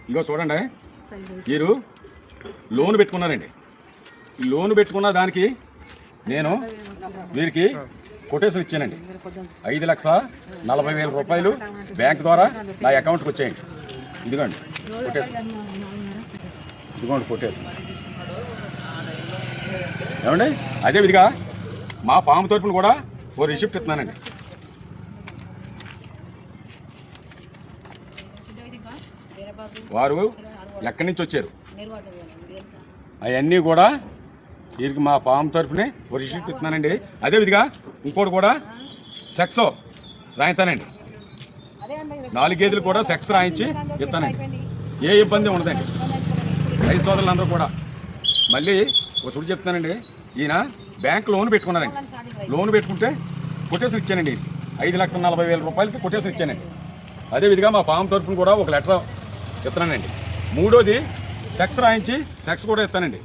ఇంకో చూడండి, మీరు లోన్ పెట్టుకున్నారండి. ఈ లోన్ పెట్టుకున్న దానికి నేను వీరికి కొటేషన్ ఇచ్చానండి. 5,40,000 రూపాయలు బ్యాంక్ ద్వారా నా అకౌంట్కి వచ్చాయండి. ఇదిగోండి కొటేషన్, ఇదిగోండి కొటేషన్ ఏమండి. అదే విధిగా మా పాము తరపున కూడా ఓ రిసిప్ట్ ఇస్తున్నానండి. వారు ఎక్కడి నుంచి వచ్చారు అవన్నీ కూడా వీరికి మా పాము తరపునే ఓ రిసిప్ట్ ఇస్తున్నానండి. అదేవిధిగా ఇంకోటి కూడా సెక్స్ రాయిస్తానండి. 4 గేదెలు కూడా సెక్స్ రాయించి ఇస్తానండి. ఏ ఇబ్బంది ఉండదండి. రైతు సోదరులందరూ కూడా మళ్ళీ ఒక చూడు చెప్తానండి. ఈయన బ్యాంక్ లోన్ పెట్టుకున్నారండి. లోన్ పెట్టుకుంటే కొటేషన్ ఇచ్చానండి. 5,40,000 రూపాయలకి కొటేషన్ ఇచ్చానండి. అదేవిధంగా మా పాము తరపున కూడా ఒక లెటర్ ఇస్తున్నానండి. 3వది సెక్స్ రాయించి సెక్స్ కూడా ఇస్తానండి.